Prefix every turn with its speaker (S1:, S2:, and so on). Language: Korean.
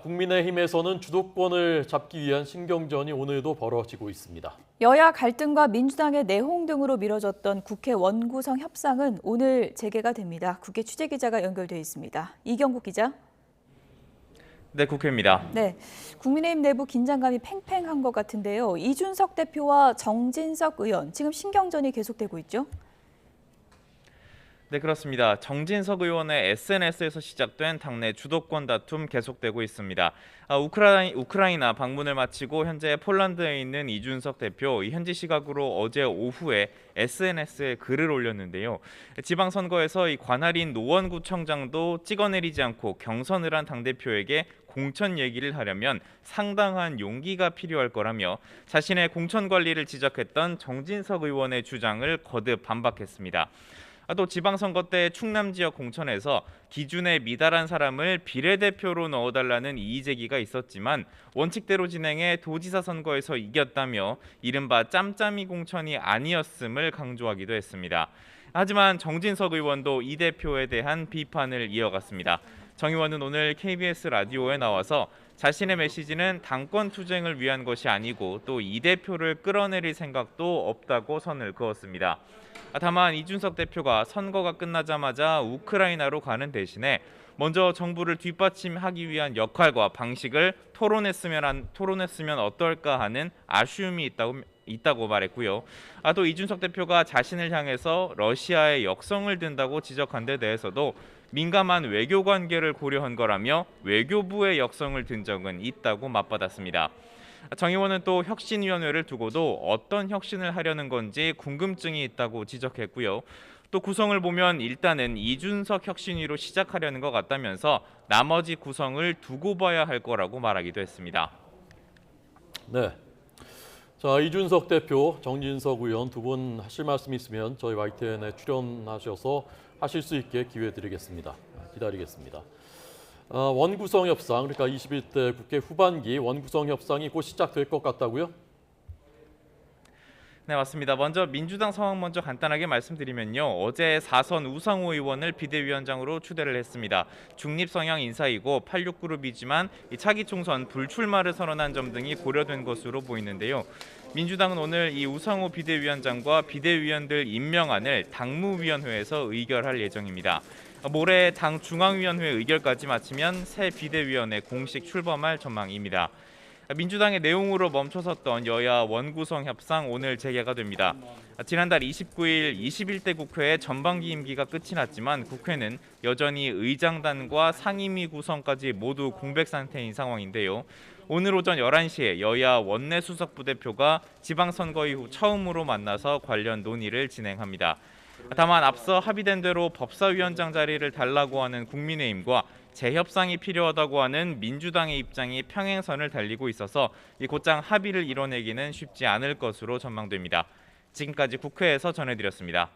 S1: 국민의힘에서는 주도권을 잡기 위한 신경전이 오늘도 벌어지고 있습니다.
S2: 여야 갈등과 민주당의 내홍 등으로 미뤄졌던 국회 원구성 협상은 오늘 재개가 됩니다. 국회 취재기자가 연결돼 있습니다. 이경국 기자.
S3: 네, 국회입니다.
S2: 네, 국민의힘 내부 긴장감이 팽팽한 것 같은데요. 이준석 대표와 정진석 의원, 지금 신경전이 계속되고 있죠?
S3: 네, 그렇습니다. 정진석 의원의 SNS에서 시작된 당내 주도권 다툼 계속되고 있습니다. 우크라이나 방문을 마치고 현재 폴란드에 있는 이준석 대표, 현지 시각으로 어제 오후에 SNS에 글을 올렸는데요. 지방선거에서 이 관할인 노원구청장도 찍어내리지 않고 경선을 한 당대표에게 공천 얘기를 하려면 상당한 용기가 필요할 거라며 자신의 공천 관리를 지적했던 정진석 의원의 주장을 거듭 반박했습니다. 또 지방선거 때 충남 지역 공천에서 기준에 미달한 사람을 비례대표로 넣어달라는 이의 제기가 있었지만 원칙대로 진행해 도지사 선거에서 이겼다며 이른바 짬짬이 공천이 아니었음을 강조하기도 했습니다. 하지만 정진석 의원도 이 대표에 대한 비판을 이어갔습니다. 정 의원은 오늘 KBS 라디오에 나와서 자신의 메시지는 당권 투쟁을 위한 것이 아니고 또 이 대표를 끌어내릴 생각도 없다고 선을 그었습니다. 다만 이준석 대표가 선거가 끝나자마자 우크라이나로 가는 대신에 먼저 정부를 뒷받침하기 위한 역할과 방식을 토론했으면 어떨까 하는 아쉬움이 있다고 말했고요. 또 이준석 대표가 자신을 향해서 러시아의 역성을 든다고 지적한 데 대해서도 민감한 외교 관계를 고려한 거라며 외교부의 역성을 든 적은 있다고 맞받았습니다. 정 의원은 또 혁신위원회를 두고도 어떤 혁신을 하려는 건지 궁금증이 있다고 지적했고요. 또 구성을 보면 일단은 이준석 혁신위로 시작하려는 것 같다면서 나머지 구성을 두고 봐야 할 거라고 말하기도 했습니다.
S1: 네. 자, 이준석 대표, 정진석 의원 두 분 하실 말씀 있으면 저희 YTN에 출연하셔서 하실 수 있게 기회 드리겠습니다. 기다리겠습니다. 원구성 협상, 그러니까 21대 국회 후반기 원구성 협상이 곧 시작될 것 같다고요?
S3: 네, 맞습니다. 먼저 민주당 상황 먼저 간단하게 말씀드리면요. 어제 4선 우상호 의원을 비대위원장으로 추대를 했습니다. 중립 성향 인사이고 86그룹이지만 차기 총선 불출마를 선언한 점 등이 고려된 것으로 보이는데요. 민주당은 오늘 이 우상호 비대위원장과 비대위원들 임명안을 당무위원회에서 의결할 예정입니다. 모레 당 중앙위원회 의결까지 마치면 새 비대위원회 공식 출범할 전망입니다. 민주당의 내용으로 멈춰섰던 여야 원구성 협상 오늘 재개가 됩니다. 지난달 29일 21대 국회의 전반기 임기가 끝이 났지만 국회는 여전히 의장단과 상임위 구성까지 모두 공백 상태인 상황인데요. 오늘 오전 11시에 여야 원내수석부대표가 지방선거 이후 처음으로 만나서 관련 논의를 진행합니다. 다만 앞서 합의된 대로 법사위원장 자리를 달라고 하는 국민의힘과 재협상이 필요하다고 하는 민주당의 입장이 평행선을 달리고 있어서 곧장 합의를 이뤄내기는 쉽지 않을 것으로 전망됩니다. 지금까지 국회에서 전해드렸습니다.